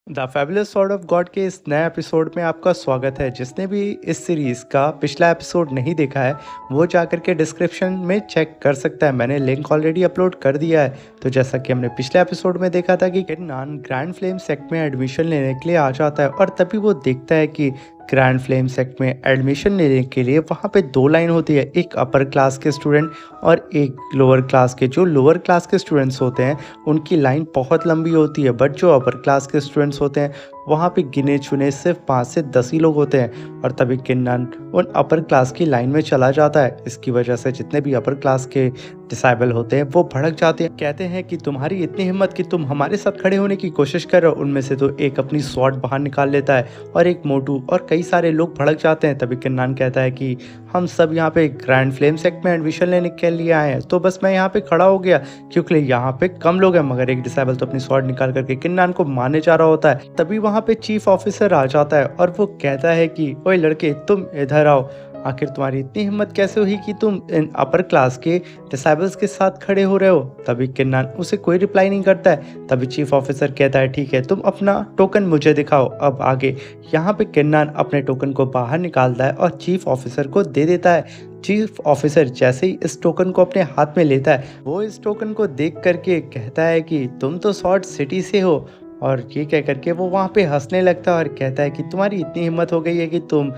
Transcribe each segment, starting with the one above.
The fabulous sword of God के इस नए एपिसोड में आपका स्वागत है। जिसने भी इस सीरीज़ का पिछला एपिसोड नहीं देखा है वो जाकर के डिस्क्रिप्शन में चेक कर सकता है। मैंने लिंक ऑलरेडी अपलोड कर दिया है। तो जैसा कि हमने पिछले एपिसोड में देखा था कि किन्नान ग्रैंड फ्लेम सेक्ट में एडमिशन लेने के लिए आ जाता है और तभी वो देखता है कि ग्रैंड फ्लेम सेक्ट में एडमिशन लेने के लिए वहाँ पे दो लाइन होती है, एक अपर क्लास के स्टूडेंट और एक लोअर क्लास के। जो लोअर क्लास के स्टूडेंट्स होते हैं उनकी लाइन बहुत लंबी होती है, बट जो अपर क्लास के स्टूडेंट्स होते हैं वहाँ पे गिने चुने सिर्फ 5 से 10 ही लोग होते हैं। और तभी किन्नन उन अपर क्लास की लाइन में चला जाता है। इसकी वजह से जितने भी अपर क्लास के डिसाइबल होते हैं वो भड़क जाते हैं, कहते हैं कि तुम्हारी इतनी हिम्मत कि तुम हमारे साथ खड़े होने की कोशिश कर रहे हो। उनमें से तो एक अपनी स्वॉर्ड बाहर निकाल लेता है और एक मोटू और कई सारे लोग भड़क जाते हैं। तभी किन्नान कहता है कि हम सब यहाँ पे ग्रैंड फ्लेम सेक्ट में एडमिशन लेने के लिए आए हैं, तो बस मैं यहाँ पे खड़ा हो गया क्योंकि यहाँ पे कम लोग हैं। मगर एक डिसाइबल तो अपनी स्वॉर्ड निकाल करके किन्नान को मारने जा रहा होता है। तभी वहाँ पे चीफ ऑफिसर आ जाता है और वो कहता है कि ओए लड़के, तुम इधर आओ। आखिर तुम्हारी इतनी हिम्मत कैसे हुई कि तुम इन अपर क्लास के डिसाइबल्स के साथ खड़े हो रहे हो। तभी किन्नान उसे कोई रिप्लाई नहीं करता है। तभी चीफ ऑफिसर कहता है ठीक है, तुम अपना टोकन मुझे दिखाओ। अब आगे यहाँ पे किन्नान अपने टोकन को बाहर निकालता है और चीफ ऑफिसर को दे देता है। चीफ ऑफिसर जैसे ही इस टोकन को अपने हाथ में लेता है वो इस टोकन को देख करके कहता है कि तुम तो स्वॉर्ड सिटी से हो। और ये कह करके वो वहाँ पे हंसने लगता है और कहता है कि तुम्हारी इतनी हिम्मत हो गई है कि तुम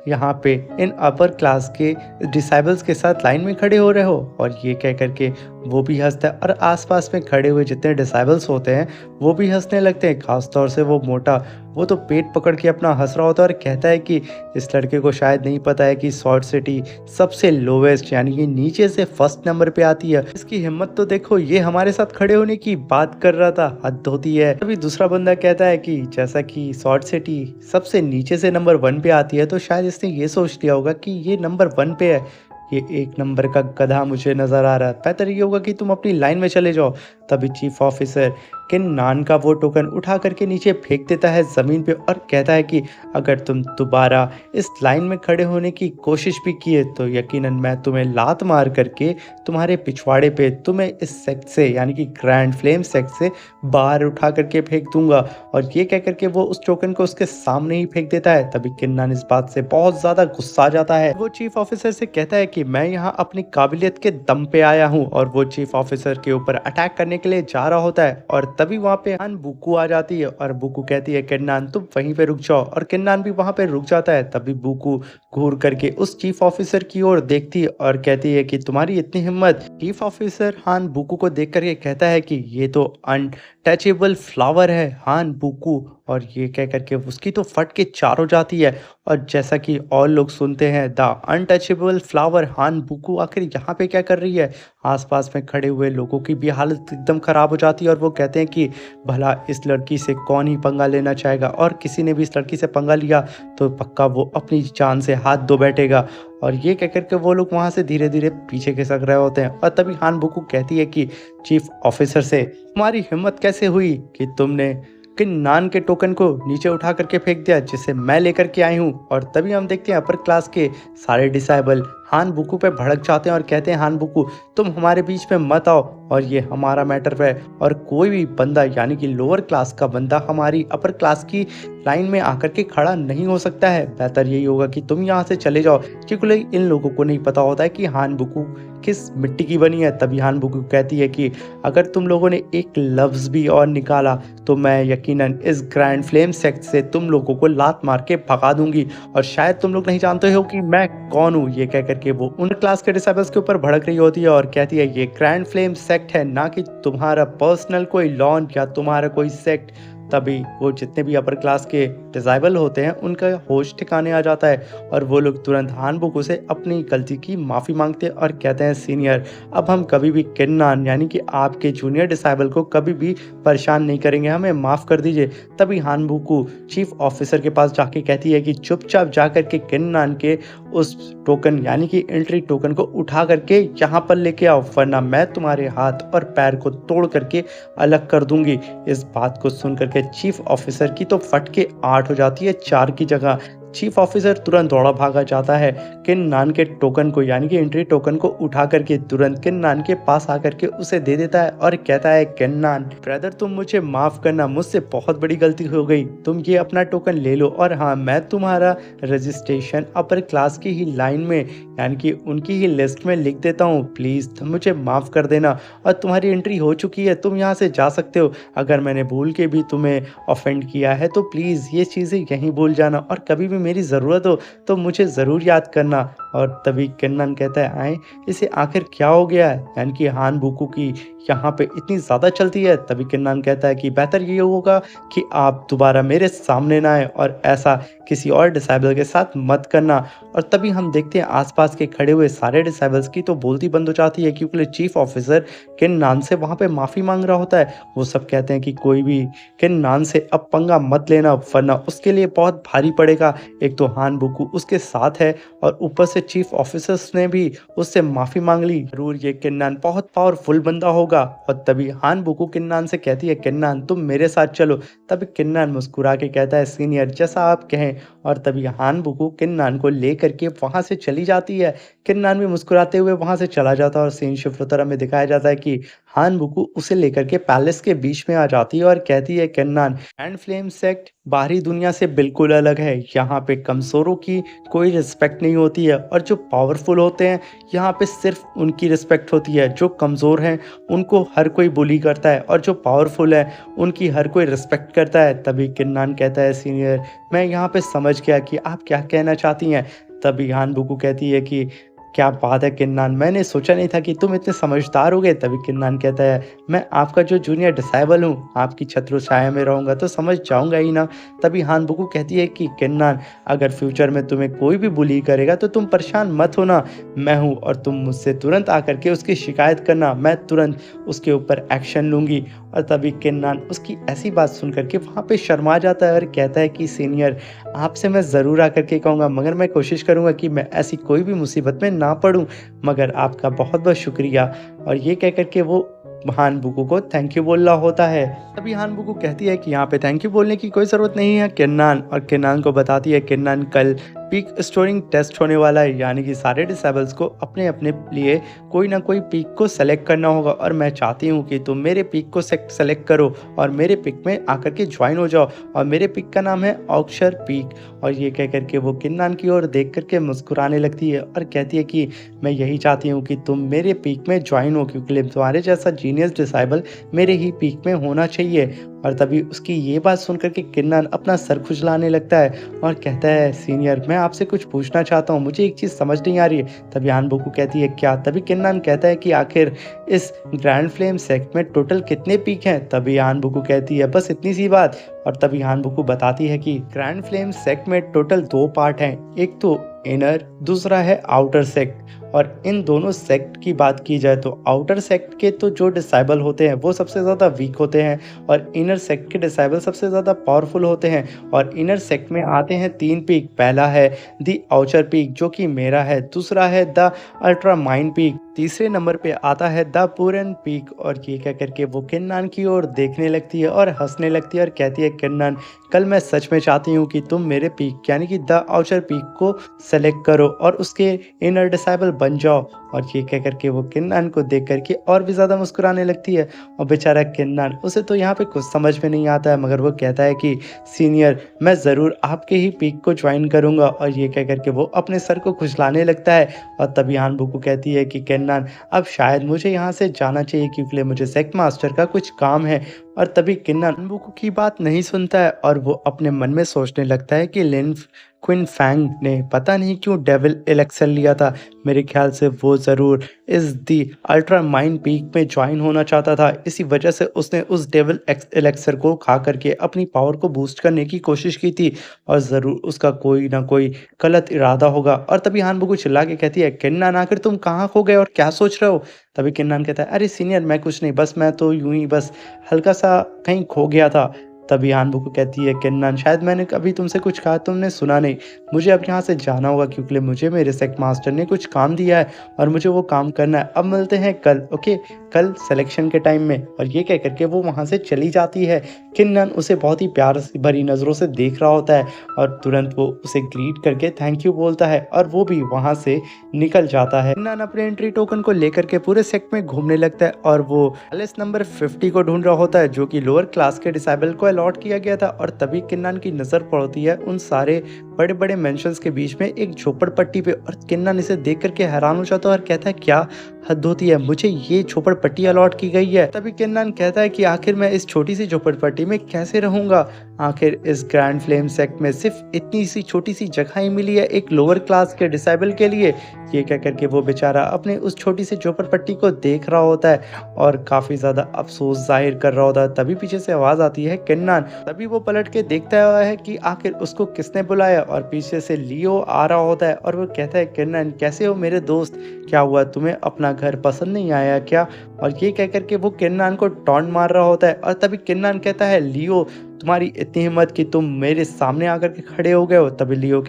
यहाँ पे इन अपर क्लास के डिसाइबल्स के साथ लाइन में खड़े हो रहे हो। और ये कह करके वो भी हंसता है और आसपास में खड़े हुए जितने डिसाइबल्स होते हैं वो भी हंसने लगते हैं। खासतौर से वो मोटा, वो तो पेट पकड़ के अपना हंस रहा होता है और कहता है कि इस लड़के को शायद नहीं पता है कि स्वॉर्ड सिटी सबसे लोवेस्ट यानी कि नीचे से फर्स्ट नंबर पे आती है। इसकी हिम्मत तो देखो, ये हमारे साथ खड़े होने की बात कर रहा था, हद होती है। अभी दूसरा बंदा कहता है कि जैसा कि स्वॉर्ड सिटी सबसे नीचे से नंबर 1 पे आती है तो शायद इसने ये सोच लिया होगा कि ये नंबर 1 पे है, ये एक नंबर का गधा मुझे नजर आ रहा है, बेहतर ये होगा कि तुम अपनी लाइन में चले जाओ। तभी चीफ ऑफिसर किन्नान का वो टोकन उठा करके नीचे फेंक देता है ज़मीन पे और कहता है कि अगर तुम दोबारा इस लाइन में खड़े होने की कोशिश भी किए तो यकीनन मैं तुम्हें लात मार करके तुम्हारे पिछवाड़े पे तुम्हें इस सेक्ट से यानी कि ग्रैंड फ्लेम सेक्ट से बाहर उठा करके फेंक दूंगा। और ये कह करके वो उस टोकन को उसके सामने ही फेंक देता है। तभी किन्नान इस बात से बहुत ज़्यादा गुस्सा आ जाता है। वो चीफ ऑफिसर से कहता है कि मैं यहाँ अपनी काबिलियत के दम पे आया हूँ। और वो चीफ ऑफिसर के ऊपर अटैक करने के लिए जा रहा होता है और तभी वहाँ पे हान बुकू आ जाती है और बुकू कहती है किन्नान तुम वहीं पे रुक जाओ। और किन्नान भी वहाँ पे रुक जाता है। तभी बुकू घूर करके उस चीफ ऑफिसर की ओर देखती है और कहती है कि तुम्हारी इतनी हिम्मत। चीफ ऑफिसर हान बुकू को देख करके कहता है कि ये तो अनटचेबल फ्लावर है हान बुकू। और ये कह करके उसकी तो फट के चार हो जाती है। और जैसा कि और लोग सुनते हैं, द अनटचेबल फ्लावर हान बुकू आखिर यहाँ पे क्या कर रही है। आसपास में खड़े हुए लोगों की भी हालत एकदम ख़राब हो जाती है और वो कहते हैं कि भला इस लड़की से कौन ही पंगा लेना चाहेगा, और किसी ने भी इस लड़की से पंगा लिया तो पक्का वो अपनी जान से हाथ धो बैठेगा। और ये कह करके वो लोग वहाँ से धीरे धीरे पीछे खिसक रहे होते हैं। और तभी हान बुकू कहती है कि चीफ ऑफिसर से तुम्हारी हिम्मत कैसे हुई कि तुमने किन्नान के टोकन को नीचे उठा करके फेंक दिया जिसे मैं लेकर के आई हूँ। और तभी हम देखते हैं अपर क्लास के सारे डिसाइबल हान बुकू पे भड़क जाते हैं और कहते हैं हान बुकू तुम हमारे बीच में मत आओ और ये हमारा मैटर है। और कोई भी बंदा यानी कि लोअर क्लास का बंदा हमारी अपर क्लास की लाइन में आकर के खड़ा नहीं हो सकता है। बेहतर यही होगा कि तुम यहाँ से चले जाओ, क्योंकि इन लोगों को नहीं पता होता है कि हान बुकू किस मिट्टी की बनी है। तभी हान बुकू कहती है कि अगर तुम लोगों ने एक लफ्ज़ भी और निकाला तो मैं यकीनन इस ग्रैंड फ्लेम सेक्ट से तुम लोगों को लात मार के भगा दूंगी। और शायद तुम लोग नहीं जानते हो कि मैं कौन हूँ। ये कह करके वो उन क्लास के डिसाइबल्स के ऊपर भड़क रही होती है और कहती है ये ग्रैंड फ्लेम सेक्ट है, ना कि तुम्हारा पर्सनल कोई लॉन या तुम्हारा कोई सेक्ट। तभी वो जितने भी अपर क्लास के डिसाइबल होते हैं उनका होश ठिकाने आ जाता है और वो लोग तुरंत हान बुकू से अपनी गलती की माफ़ी मांगते हैं और कहते हैं सीनियर, अब हम कभी भी किन्नान यानी कि आपके जूनियर डिसाइबल को कभी भी परेशान नहीं करेंगे, हमें माफ़ कर दीजिए। तभी हान बुकू चीफ ऑफिसर के पास जाके कहती है कि चुपचाप जा करके किन्नान के उस टोकन यानी कि एंट्री टोकन को उठा करके यहाँ पर लेके आओ, वरना मैं तुम्हारे हाथ और पैर को तोड़ करके अलग कर दूंगी। इस बात को सुन करके चीफ ऑफिसर की तो फट के 8 हो जाती है 4 की जगह। चीफ ऑफिसर तुरंत दौड़ा भागा जाता है किन्नान के टोकन को, यानी कि एंट्री टोकन को उठा करके तुरंत किन्नान के पास आकर के उसे दे देता है और कहता है, किन्नान ब्रदर तुम मुझे माफ करना, मुझसे बहुत बड़ी गलती हो गई, तुम ये अपना टोकन ले लो और हाँ मैं तुम्हारा रजिस्ट्रेशन अपर क्लास की ही लाइन में यानी कि उनकी ही लिस्ट में लिख देता हूँ, प्लीज़ तुम मुझे माफ़ कर देना और तुम्हारी एंट्री हो चुकी है, तुम यहाँ से जा सकते हो। अगर मैंने भूल के भी तुम्हें ऑफेंड किया है तो प्लीज़ ये चीज़ें यहीं भूल जाना और कभी भी मेरी ज़रूरत हो तो मुझे ज़रूर याद करना। और तभी किन्नन कहता है, आए इसे आखिर क्या हो गया है, यानी कि हान बुकू की यहाँ पे इतनी ज़्यादा चलती है। तभी किन्नन कहता है कि बेहतर ये होगा कि आप दोबारा मेरे सामने ना आए और ऐसा किसी और डिसेबल के साथ मत करना। और तभी हम देखते हैं आसपास के खड़े हुए सारे डिसेबल्स की तो बोलती बंद हो जाती है क्योंकि चीफ ऑफिसर किन्नन से वहाँ पे माफ़ी मांग रहा होता है। वो सब कहते हैं कि कोई भी किन्नन से अब पंगा मत लेना वरना उसके लिए बहुत भारी पड़ेगा। एक तो हान बुकू उसके साथ है और ऊपर से चीफ ऑफिसर्स ने भी उससे माफ़ी मांग ली, जरूर ये किन्नन बहुत पावरफुल बंदा होगा। और तभी हान बुकू किन्नन से कहती है, किन्नन तुम मेरे साथ चलो। तभी किन्नन मुस्कुरा के कहता है, सीनियर जैसा आप कहें। और तभी हान बुकू किन्नन को ले करके वहां से चली जाती है। किन्नन भी मुस्कुराते हुए वहां से चला जाता है और सीन शिफ्ट होता में दिखाया जाता है कि हान बुकू उसे लेकर के पैलेस के बीच में आ जाती है और कहती है, किन्नन एंड फ्लेम सेक्ट बाहरी दुनिया से बिल्कुल अलग है, यहाँ पे कमजोरों की कोई रिस्पेक्ट नहीं होती है और जो पावरफुल होते हैं यहाँ पे सिर्फ उनकी रिस्पेक्ट होती है। जो कमज़ोर हैं उनको हर कोई बुली करता है और जो पावरफुल है उनकी हर कोई रिस्पेक्ट करता है। तभी किन्नन कहता है, सीनियर मैं यहाँ पे समझ गया कि आप क्या कहना चाहती हैं। तभी हान बुकू कहती है कि क्या बात है किन्नन, मैंने सोचा नहीं था कि तुम इतने समझदार होगे। तभी किन्नन कहता है, मैं आपका जो जूनियर डिसेबल हूँ, आपकी छत्र छाया में रहूँगा तो समझ जाऊँगा ही ना। तभी हान बुकू कहती है कि किन्नन अगर फ्यूचर में तुम्हें कोई भी बुली करेगा तो तुम परेशान मत होना, मैं हूँ और तुम मुझसे तुरंत आकर के उसकी शिकायत करना, मैं तुरंत उसके ऊपर एक्शन लूँगी। और तभी किन्नन उसकी ऐसी बात सुन करके वहाँ पे शर्मा जाता है और कहता है कि सीनियर आपसे मैं ज़रूर आकर के कहूँगा, मगर मैं कोशिश करूँगा कि मैं ऐसी कोई भी मुसीबत में ना पड़ूँ, मगर आपका बहुत बहुत शुक्रिया। और ये कह कर के वो हान बुकू को थैंक यू बोल रहा होता है। तभी हान बुकू कहती है कि यहाँ पे थैंक यू बोलने की कोई ज़रूरत नहीं है किन्नन, और किन्नन को बताती है, किन्नन कल पीक स्टोरिंग टेस्ट होने वाला है, यानी कि सारे डिसेबल्स को अपने अपने लिए कोई ना कोई पीक को सेलेक्ट करना होगा और मैं चाहती हूँ कि तुम मेरे पीक को सेलेक्ट करो और मेरे पिक में आकर के ज्वाइन हो जाओ और मेरे पिक का नाम है ऑक्शर पीक। और ये कह करके वो किन्नन की ओर देख करके मुस्कुराने लगती है और कहती है कि मैं यही चाहती हूँ कि तुम मेरे पीक में ज्वाइन हो क्योंकि तुम्हारे जैसा जीनियस डिसेबल मेरे ही पीक में होना चाहिए। और तभी उसकी ये बात सुनकर के किन्नन अपना सर खुजलाने लगता है और कहता है, सीनियर मैं आपसे कुछ पूछना चाहता हूँ, मुझे एक चीज़ समझ नहीं आ रही है। तभी हान बुकू कहती है, क्या? तभी किन्नन कहता है कि आखिर इस ग्रैंड फ्लेम सेक्ट में टोटल कितने पीक हैं? तभी हान बुकू कहती है, बस इतनी सी बात। और तभी हान बुकू बताती है कि ग्रैंड फ्लेम सेक्ट में टोटल 2 पार्ट हैं, एक तो इनर, दूसरा है आउटर सेक्ट। और इन दोनों सेक्ट की बात की जाए तो आउटर सेक्ट के तो जो डिसेबल होते हैं वो सबसे ज़्यादा वीक होते हैं और इनर सेक्ट के डिसेबल सबसे ज़्यादा पावरफुल होते हैं। और इनर सेक्ट में आते हैं 3 पीक, पहला है द आउचर पीक जो कि मेरा है, दूसरा है द अल्ट्रा माइन पीक, तीसरे नंबर पे आता है द पूरन पीक। और ये कह करके वो किन्नन की ओर देखने लगती है और हंसने लगती है और कहती है, किन्नन कल मैं सच में चाहती हूँ कि तुम मेरे पीक यानी कि द आउचर पीक को सेलेक्ट करो और उसके इनर डिसेबल बन जाओ। और ये कह करके वो किन्नन को देख करके और भी ज़्यादा मुस्कुराने लगती है। और बेचारा किन्नन, उसे तो यहाँ पे कुछ समझ में नहीं आता है, मगर वो कहता है कि सीनियर मैं ज़रूर आपके ही पीक को ज्वाइन करूँगा। और ये कह करके वो अपने सर को खुजलाने लगता है। और तभी हान बुकू कहती है कि किन्नन अब शायद मुझे यहाँ से जाना चाहिए क्योंकि मुझे सेक्ट मास्टर का कुछ काम है। और तभी किन्नन हान बुकू की बात नहीं सुनता है और वो अपने मन में सोचने लगता है कि लिन क्विन फैंग ने पता नहीं क्यों डेविल एलेक्सर लिया था, मेरे ख्याल से वो ज़रूर इस दी अल्ट्रा माइंड पीक में ज्वाइन होना चाहता था, इसी वजह से उसने उस डेविल एलेक्सर को खा करके अपनी पावर को बूस्ट करने की कोशिश की थी और ज़रूर उसका कोई ना कोई गलत इरादा होगा। और तभी हान बुकू चिल्ला के कहती है, किन्नन आखिर तुम कहाँ खो गए और क्या सोच रहे हो? तभी किन्नन कहता है, अरे सीनियर मैं कुछ नहीं, बस मैं तो यूं ही बस हल्का सा कहीं खो गया था। तभी हानबुक को कहती है, किन्नन शायद मैंने कभी तुमसे कुछ कहा तुमने सुना नहीं, मुझे अब यहाँ से जाना होगा क्योंकि मुझे मेरे सेक्ट मास्टर ने कुछ काम दिया है और मुझे वो काम करना है। अब मिलते हैं कल, ओके, कल सिलेक्शन के टाइम में। और ये कह करके वो वहाँ से चली जाती है। किन्नन उसे बहुत ही प्यार भरी नज़रों से देख रहा होता है और तुरंत वो उसे ग्रीट करके थैंक यू बोलता है और वो भी वहाँ से निकल जाता है। किन्नन अपने एंट्री टोकन को लेकर के पूरे सेक्ट में घूमने लगता है और वो पैलेस नंबर 50 को ढूंढ रहा होता है जो कि लोअर क्लास के डिसेबल को अलॉट किया गया था। और तभी किन्नन की नज़र पड़ती है उन सारे बड़े बड़े मेंशंस के बीच में एक झोपड़पट्टी पे और किन्नन इसे देख करके हैरान हो जाता है और कहता है, क्या हद होती है, मुझे ये झोपड़पट्टी अलॉट की गई है। तभी किन्नन कहता है कि आखिर मैं इस छोटी सी झोपड़पट्टी में कैसे रहूंगा, आखिर इस ग्रैंड फ्लेम सेक्ट में सिर्फ इतनी सी छोटी सी जगह ही मिली है एक लोअर क्लास के डिसेबल के लिए। ये कह करके वो बेचारा अपने उस छोटी सी झोपड़पट्टी को देख रहा होता है और काफी ज्यादा अफसोस जाहिर कर रहा होता है। तभी पीछे से आवाज आती है किन्नन। तभी वो पलट के देखता है कि आखिर उसको किसने बुलाया और पीछे से लियो आ रहा होता है और वो कहता है, किन्नन कैसे हो मेरे दोस्त, क्या हुआ, तुम्हें अपना घर पसंद नहीं आया क्या। और ये कह करके वो किन्नन को टॉन्ट मार रहा होता है। और तभी किन्नन कहता है, लियो तुम्हारी इतनी हिम्मत कि तुम मेरे सामने आकर के खड़े हो गए हो। तभी लियो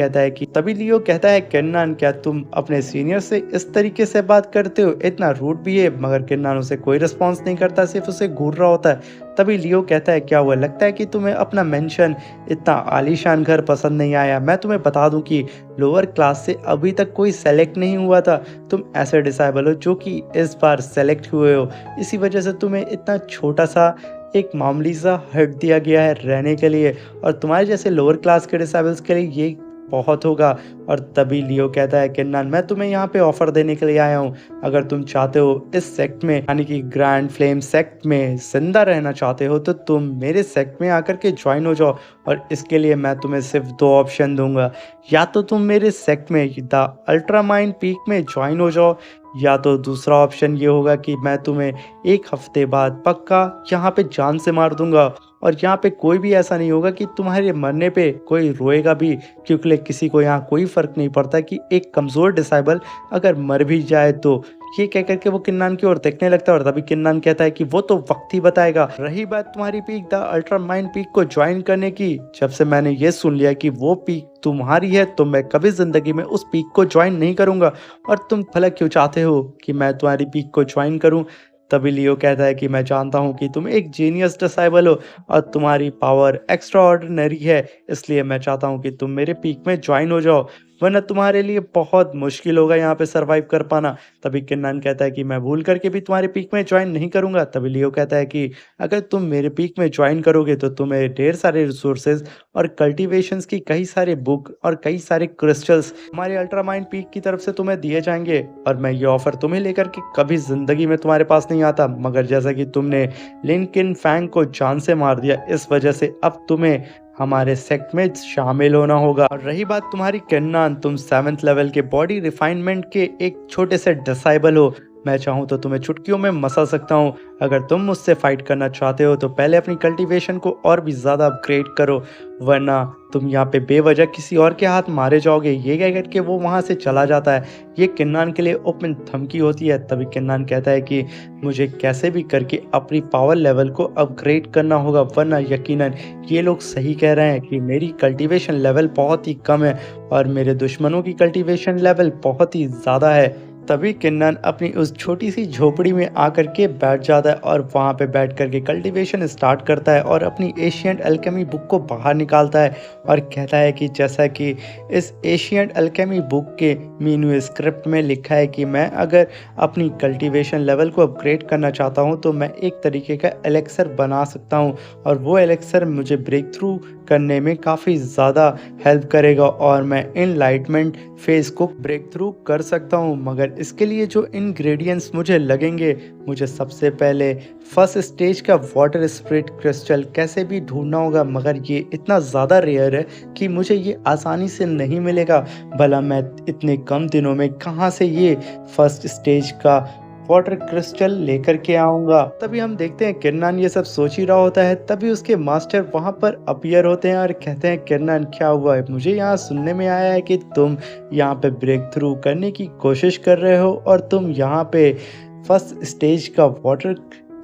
कहता है किन्नन क्या तुम अपने सीनियर से इस तरीके से बात करते हो, इतना रूड भी है। मगर किन्नन उसे कोई रिस्पॉन्स नहीं करता, सिर्फ उसे घूर रहा होता है। तभी लियो कहता है, क्या हुआ, लगता है कि तुम्हें अपना मेंशन इतना आलीशान घर पसंद नहीं आया। मैं तुम्हें बता दूं कि लोअर क्लास से अभी तक कोई सेलेक्ट नहीं हुआ था, तुम ऐसे डिसेबल हो जो कि इस बार सेलेक्ट हुए हो, इसी वजह से तुम्हें इतना छोटा सा एक मामूली सा हट दिया गया है रहने के लिए और तुम्हारे जैसे लोअर क्लास के डिसेबल्स के लिए ये बहुत होगा। और तभी लियो कहता है, किन्नन मैं तुम्हें यहाँ पे ऑफर देने के लिए आया हूँ, अगर तुम चाहते हो इस सेक्ट में यानी कि ग्रैंड फ्लेम सेक्ट में जिंदा रहना चाहते हो तो तुम मेरे सेक्ट में आकर के ज्वाइन हो जाओ। और इसके लिए मैं तुम्हें सिर्फ 2 ऑप्शन दूंगा, या तो तुम मेरे सेक्ट में द अल्ट्रामाइंड पीक में ज्वाइन हो जाओ, या तो दूसरा ऑप्शन ये होगा कि मैं तुम्हें 1 हफ्ते बाद पक्का यहाँ पे जान से मार दूंगा। और यहाँ पे कोई भी ऐसा नहीं होगा कि तुम्हारे मरने पे कोई रोएगा भी, क्योंकि किसी को यहाँ कोई फर्क नहीं पड़ता कि एक कमज़ोर डिसेबल अगर मर भी जाए तो। ये कह करके वो किन्नन की ओर देखने लगता है और तभी किन्नन कहता है कि वो तो वक्त ही बताएगा। रही बात तुम्हारी peak the ultra mind peak को ज्वाइन करने की, जब से मैंने ये सुन लिया कि वो पीक तुम्हारी है तो मैं कभी जिंदगी में उस पीक को ज्वाइन नहीं करूंगा। और तुम भला क्यों चाहते हो कि मैं तुम्हारी पीक को ज्वाइन करूं। तभी लियो कहता है कि मैं जानता हूं कि तुम एक जीनियस डिसेबल हो और तुम्हारी पावर एक्स्ट्रा ऑर्डिनरी है, इसलिए मैं चाहता हूं कि तुम मेरे पीक में ज्वाइन हो जाओ, वरना तुम्हारे लिए बहुत मुश्किल होगा यहाँ पे सरवाइव कर पाना। तभी किन्नन कहता है कि मैं भूल करके भी तुम्हारे पीक में ज्वाइन नहीं करूंगा। तभी लियो कहता है कि अगर तुम मेरे पीक में ज्वाइन करोगे तो तुम्हें ढेर सारे रिसोर्सेज और कल्टीवेशंस की कई सारे बुक और कई सारे क्रिस्टल्स हमारे अल्ट्रामाइंड पीक की तरफ से तुम्हें दिए जाएंगे। और मैं ये ऑफर तुम्हें लेकर के कभी जिंदगी में तुम्हारे पास नहीं आता, मगर जैसा कि तुमने लिंकिन फैंग को जान से मार दिया, इस वजह से अब तुम्हें हमारे सेक्ट में शामिल होना होगा। और रही बात तुम्हारी किन्नन, तुम 7th लेवल के बॉडी रिफाइनमेंट के एक छोटे से डिसेबल हो, मैं चाहूँ तो तुम्हें चुटकियों में मसल सकता हूँ। अगर तुम मुझसे फाइट करना चाहते हो तो पहले अपनी कल्टीवेशन को और भी ज़्यादा अपग्रेड करो, वरना तुम यहाँ पे बेवजह किसी और के हाथ मारे जाओगे। ये कह करके वो वहाँ से चला जाता है। ये किन्नन के लिए ओपन धमकी होती है। तभी किन्नन कहता है कि मुझे कैसे भी करके अपनी पावर लेवल को अपग्रेड करना होगा, वरना यकीनन ये लोग सही कह रहे हैं कि मेरी कल्टीवेशन लेवल बहुत ही कम है और मेरे दुश्मनों की कल्टीवेशन लेवल बहुत ही ज़्यादा है। तभी किन्नन अपनी उस छोटी सी झोपड़ी में आकर के बैठ जाता है और वहाँ पे बैठ करके कल्टीवेशन स्टार्ट करता है और अपनी एशियंट अल्केमी बुक को बाहर निकालता है और कहता है कि जैसा कि इस एशियंट अल्केमी बुक के मीनू स्क्रिप्ट में लिखा है कि मैं अगर अपनी कल्टीवेशन लेवल को अपग्रेड करना चाहता हूँ तो मैं एक तरीके का एलेक्सर बना सकता हूँ और वो एलेक्सर मुझे ब्रेक थ्रू करने में काफ़ी ज़्यादा हेल्प करेगा और मैं इनलाइटमेंट फेज को ब्रेक थ्रू कर सकता हूँ। मगर इसके लिए जो इंग्रेडिएंट्स मुझे लगेंगे, मुझे सबसे पहले फर्स्ट स्टेज का वाटर स्पिरिट क्रिस्टल कैसे भी ढूंढना होगा, मगर ये इतना ज़्यादा रेयर है कि मुझे ये आसानी से नहीं मिलेगा। भला मैं इतने कम दिनों में कहाँ से ये फर्स्ट स्टेज का वाटर क्रिस्टल लेकर के आऊंगा। तभी हम देखते हैं किन्नन ये सब सोच ही रहा होता है। तभी उसके मास्टर वहां पर अपीयर होते हैं और कहते हैं, किन्नन क्या हुआ है, मुझे यहाँ सुनने में आया है कि तुम यहाँ पे ब्रेक थ्रू करने की कोशिश कर रहे हो और तुम यहाँ पे फर्स्ट स्टेज का वाटर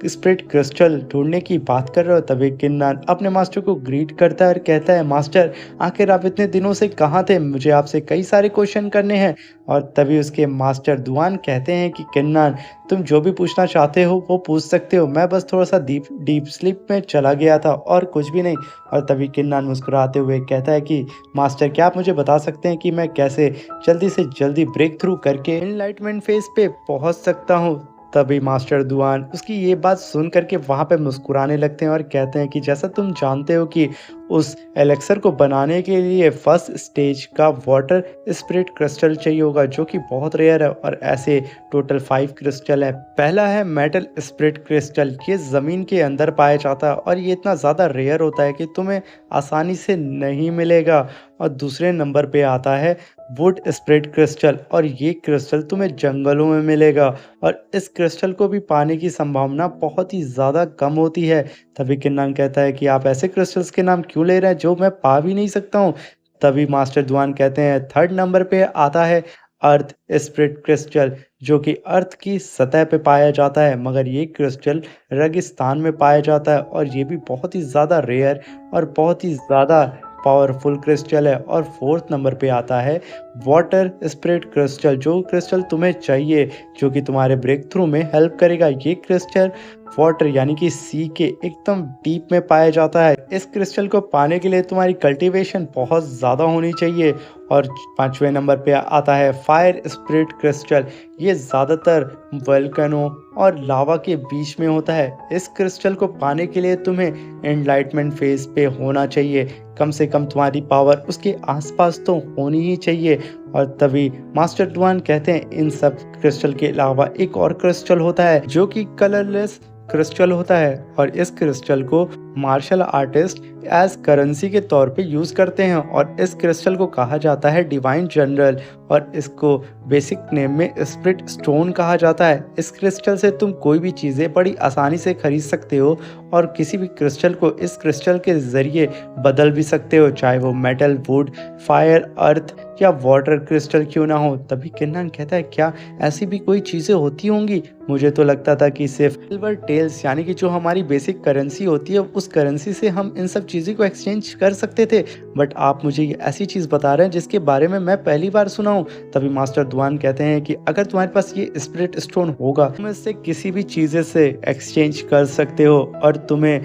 स्प्रिट क्रिस्टल ढूंढने की बात कर रहे हो। तभी किन्नान अपने मास्टर को ग्रीट करता है और कहता है, मास्टर आखिर आप इतने दिनों से कहाँ थे, मुझे आपसे कई सारे क्वेश्चन करने हैं। और तभी उसके मास्टर दुआन कहते हैं कि किन्नान, तुम जो भी पूछना चाहते हो वो पूछ सकते हो, मैं बस थोड़ा सा डीप डीप स्लीप में चला गया था और कुछ भी नहीं। और तभी किन्नान मुस्कुराते हुए कहता है कि मास्टर क्या आप मुझे बता सकते हैं कि मैं कैसे जल्दी से जल्दी ब्रेक थ्रू करके एनलाइटमेंट फेज पे पहुंच सकता हूँ। तभी मास्टर दुआन उसकी ये बात सुन करके वहाँ पे मुस्कुराने लगते हैं और कहते हैं कि जैसा तुम जानते हो कि उस एलेक्सर को बनाने के लिए फर्स्ट स्टेज का वाटर स्पिरिट क्रिस्टल चाहिए होगा, जो कि बहुत रेयर है। और ऐसे टोटल 5 क्रिस्टल है। पहला है मेटल स्पिरिट क्रिस्टल, ये ज़मीन के अंदर पाया जाता है और ये इतना ज़्यादा रेयर होता है कि तुम्हें आसानी से नहीं मिलेगा। और दूसरे नंबर पे आता है वुड स्पिरिट क्रिस्टल, और ये क्रिस्टल तुम्हें जंगलों में मिलेगा और इस क्रिस्टल को भी पाने की संभावना बहुत ही ज़्यादा कम होती है। तभी किन्नान कहता है कि आप ऐसे क्रिस्टल्स के नाम क्यों ले रहे हैं जो मैं पा भी नहीं सकता हूँ। तभी मास्टर दुआन कहते हैं थर्ड नंबर पे आता है अर्थ स्पिरिट क्रिस्टल, जो कि अर्थ की सतह पे पाया जाता है, मगर ये क्रिस्टल रेगिस्तान में पाया जाता है और ये भी बहुत ही ज़्यादा रेयर और बहुत ही ज़्यादा पावरफुल क्रिस्टल है। और फोर्थ नंबर पे आता है वाटर स्पिरिट क्रिस्टल, जो क्रिस्टल तुम्हें चाहिए, जो कि तुम्हारे ब्रेक थ्रू में हेल्प करेगा। ये क्रिस्टल वाटर यानी कि सी के एकदम डीप में पाया जाता है। इस क्रिस्टल को पाने के लिए तुम्हारी कल्टीवेशन बहुत ज़्यादा होनी चाहिए। और पांचवें नंबर पे आता है फायर स्पिरिट क्रिस्टल, ये ज़्यादातर वल्कनों और लावा के बीच में होता है। इस क्रिस्टल को पाने के लिए तुम्हें एनलाइटमेंट फेज पे होना चाहिए, कम से कम तुम्हारी पावर उसके आसपास तो होनी ही चाहिए। और तभी मास्टर दुआन कहते हैं इन सब क्रिस्टल के अलावा एक और क्रिस्टल होता है जो कि कलरलेस क्रिस्टल होता है, और इस क्रिस्टल को मार्शल आर्टिस्ट एज करेंसी के तौर पे यूज करते हैं। और इस क्रिस्टल को कहा जाता है डिवाइन जनरल, और इसको बेसिक नेम में स्प्रिट स्टोन कहा जाता है। इस क्रिस्टल से तुम कोई भी चीज़ें बड़ी आसानी से खरीद सकते हो और किसी भी क्रिस्टल को इस क्रिस्टल के ज़रिए बदल भी सकते हो, चाहे वो मेटल, वुड, फायर, अर्थ या वाटर क्रिस्टल क्यों ना हो। तभी किन्नान कहता है क्या ऐसी भी कोई चीज़ें होती होंगी, मुझे तो लगता था कि सिर्फ सिल्वर टेल्स यानी कि जो हमारी बेसिक करेंसी होती है उस करेंसी से हम इन सब चीज़ों को एक्सचेंज कर सकते थे, बट आप मुझे ये ऐसी चीज़ बता रहे हैं जिसके बारे में मैं पहली बार सुना हूँ। तभी मास्टर दुआन कहते हैं कि अगर तुम्हारे पास ये स्पिरिट स्टोन होगा तुम इससे किसी भी चीज़ें से एक्सचेंज कर सकते हो। और तुम्हें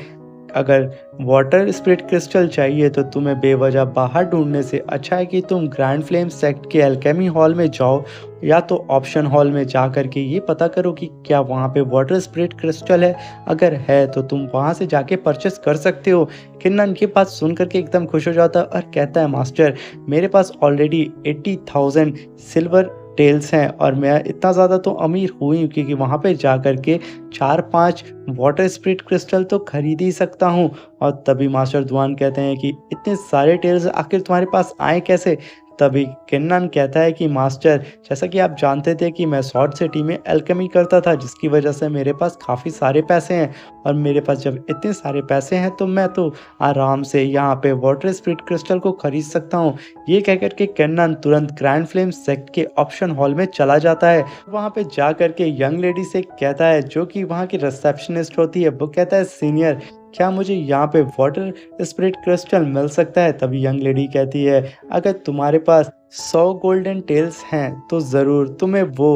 अगर वाटर स्पिरिट क्रिस्टल चाहिए तो तुम्हें बेवजह बाहर ढूंढने से अच्छा है कि तुम ग्रैंड फ्लेम सेक्ट के एल्केमी हॉल में जाओ, या तो ऑप्शन हॉल में जा कर के ये पता करो कि क्या वहाँ पे वाटर स्पिरिट क्रिस्टल है। अगर है तो तुम वहाँ से जाके परचेस कर सकते हो। किन्नान की बात सुन करके एकदम खुश हो जाता है और कहता है मास्टर मेरे पास ऑलरेडी 80,000 सिल्वर टेल्स हैं और मैं इतना ज़्यादा तो अमीर हुई हूँ क्योंकि वहाँ पे जा कर के 4-5 वाटर स्पिरिट क्रिस्टल तो खरीद ही सकता हूँ। और तभी मास्टर दुआन कहते हैं कि इतने सारे टेल्स आखिर तुम्हारे पास आए कैसे। तभी किन्नान कहता है कि मास्टर जैसा कि आप जानते थे कि मैं सॉर्ड सिटी में एल्केमी करता था, जिसकी वजह से मेरे पास काफ़ी सारे पैसे हैं, और मेरे पास जब इतने सारे पैसे हैं तो मैं तो आराम से यहाँ पे वाटर स्पिरिट क्रिस्टल को खरीद सकता हूँ। ये कहकर के किन्नान तुरंत ग्रैंड फ्लेम सेक्ट के ऑप्शन हॉल में चला जाता है। वहाँ पे जा कर के यंग लेडी से कहता है, जो कि वहाँ की रिसेप्शनिस्ट होती है, वो कहता है सीनियर क्या मुझे यहाँ पे वाटर स्पिरिट क्रिस्टल मिल सकता है। तभी यंग लेडी कहती है अगर तुम्हारे पास 100 गोल्डन टेल्स हैं तो ज़रूर तुम्हें वो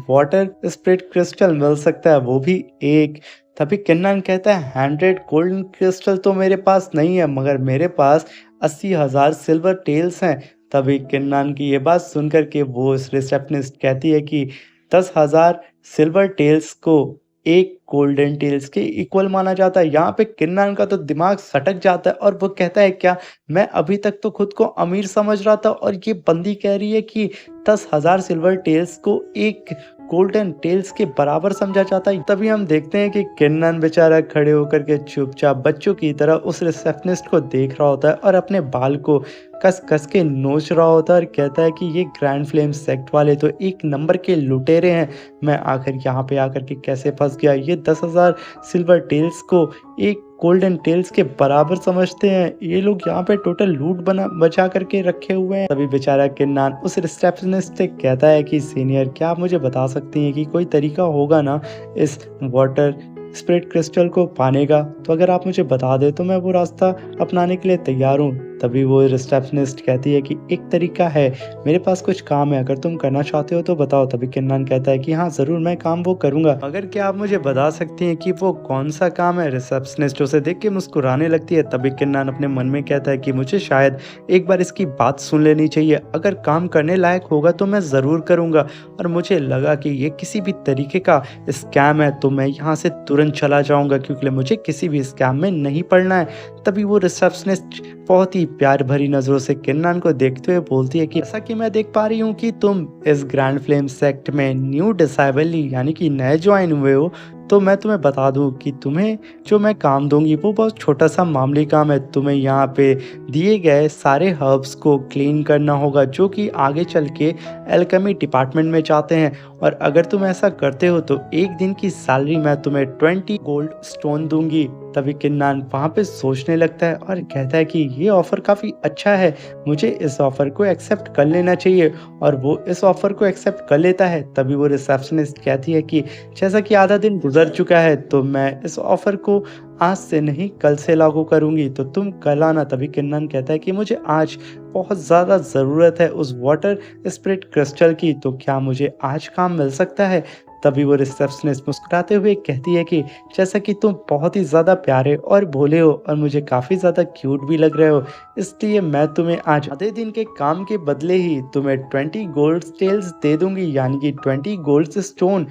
वाटर स्पिरिट क्रिस्टल मिल सकता है, वो भी एक। तभी किन्नान कहता है 100 गोल्डन क्रिस्टल तो मेरे पास नहीं है, मगर मेरे पास 80,000 सिल्वर टेल्स हैं। तभी किन्नान की ये बात सुनकर के वो रिसेप्शनिस्ट कहती है कि 10,000 सिल्वर टेल्स को एक गोल्डन टेल्स के इक्वल माना जाता है। यहाँ पे किन्नान का तो दिमाग सटक जाता है और वो कहता है क्या मैं अभी तक तो खुद को अमीर समझ रहा था और ये बंदी कह रही है कि 10,000 सिल्वर टेल्स को एक गोल्डन टेल्स के बराबर समझा जाता है। तभी हम देखते हैं कि किन्नान बेचारा खड़े होकर के चुपचाप बच्चों की तरह उस रिसेप्शनिस्ट को देख रहा होता है और अपने बाल को कस कस के नोच रहा होता है और कहता है कि ये ग्रैंड फ्लेम सेक्ट वाले तो एक नंबर के लुटेरे हैं, मैं आखिर यहाँ पे आकर के कैसे फंस गया। ये 10,000 सिल्वर टेल्स को एक गोल्डन टेल्स के बराबर समझते हैं, ये लोग यहाँ पे टोटल लूट बचा करके रखे हुए हैं। तभी बेचारा किन्नान उस रिसेप्शनिस्ट से कहता है कि सीनियर क्या आप मुझे बता सकती हैं कि कोई तरीका होगा ना इस वाटर स्पिरिट क्रिस्टल को पाने का, तो अगर आप मुझे बता दें तो मैं वो रास्ता अपनाने के लिए तैयार हूँ। तभी वो रिसेप्शनिस्ट कहती है कि एक तरीका है, मेरे पास कुछ काम है, अगर तुम करना चाहते हो तो बताओ। तभी किन्नन कहता है कि हाँ ज़रूर, मैं काम वो करूँगा। मगर क्या आप मुझे बता सकती हैं कि वो कौन-सा काम है? रिसेप्शनिस्ट उसे देख के मुस्कुराने लगती है। तभी किन्नन अपने मन में कहता है कि मुझे शायद एक बार इसकी बात सुन लेनी चाहिए, अगर काम करने लायक होगा तो मैं ज़रूर करूँगा। और मुझे लगा कि ये किसी भी तरीके का स्कैम है तो मैं यहाँ से तुरंत चला जाऊँगा, क्योंकि मुझे किसी भी स्कैम में नहीं पड़ना है। तभी वो रिसेप्शनिस्ट बहुत ही प्यार भरी नज़रों से किन्नन को देखते हुए बोलती है कि जैसा कि मैं देख पा रही हूँ कि तुम इस ग्रैंड फ्लेम सेक्ट में न्यू डिसाइबली यानी कि नए ज्वाइन हुए हो, तो मैं तुम्हें बता दूं कि तुम्हें जो मैं काम दूंगी वो बहुत छोटा सा मामूली काम है। तुम्हें यहाँ पे दिए गए सारे हर्ब्स को क्लीन करना होगा जो कि आगे चल के एल्केमी डिपार्टमेंट में जाते हैं। और अगर तुम ऐसा करते हो तो एक दिन की सैलरी मैं तुम्हें 20 गोल्ड स्टोन दूंगी। तभी किन्नान वहाँ पे सोचने लगता है और कहता है कि ये ऑफ़र काफ़ी अच्छा है, मुझे इस ऑफ़र को एक्सेप्ट कर लेना चाहिए। और वो इस ऑफ़र को एक्सेप्ट कर लेता है। तभी वो रिसेप्शनिस्ट कहती है कि जैसा कि आधा दिन गुजर चुका है तो मैं इस ऑफ़र को आज से नहीं कल से लागू करूँगी, तो तुम कल आना। तभी किन्नन कहता है कि मुझे आज बहुत ज़्यादा ज़रूरत है उस वाटर स्पिरिट क्रिस्टल की, तो क्या मुझे आज काम मिल सकता है? तभी वो रिसेप्शनिस्ट मुस्कुराते हुए कहती है कि जैसा कि तुम बहुत ही ज़्यादा प्यारे और भोले हो और मुझे काफ़ी ज़्यादा क्यूट भी लग रहे हो, इसलिए मैं तुम्हें आज आधे दिन के काम के बदले ही तुम्हें 20 गोल्ड स्टेल्स दे दूँगी, यानी कि 20 गोल्ड स्टोन।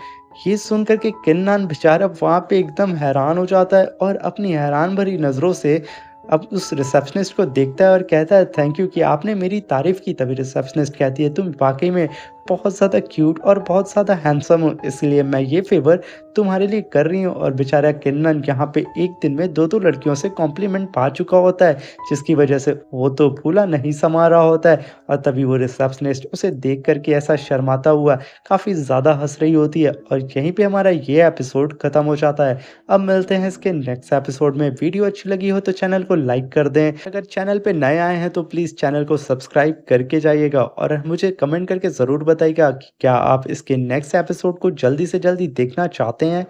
ये सुन कर के किन्नान बेचारा वहाँ पे एकदम हैरान हो जाता है और अपनी हैरान भरी नज़रों से अब उस रिसेप्शनिस्ट को देखता है और कहता है थैंक यू कि आपने मेरी तारीफ़ की। तभी रिसेप्शनिस्ट कहती है तुम वाक़ई में बहुत ज़्यादा क्यूट और बहुत ज़्यादा हैंडसम हो, इसलिए मैं ये फ़ेवर तुम्हारे लिए कर रही हूँ। और बेचारा किन्नन यहाँ पे एक दिन में 2-2 लड़कियों से कॉम्प्लीमेंट पा चुका होता है, जिसकी वजह से वो तो फूला नहीं समा रहा होता है। और तभी वो रिसेप्शनिस्ट उसे देख कर के ऐसा शर्माता हुआ काफ़ी ज़्यादा हँस रही होती है। और यहीं पे हमारा ये एपिसोड ख़त्म हो जाता है। अब मिलते हैं इसके नेक्स्ट एपिसोड में। वीडियो अच्छी लगी हो तो चैनल को लाइक कर दें। अगर चैनल पे नए आए हैं तो प्लीज़ चैनल को सब्सक्राइब करके जाइएगा और मुझे कमेंट करके ज़रूर बताइएगा कि क्या आप इसके नेक्स्ट एपिसोड को जल्दी से जल्दी देखना चाहते हैं।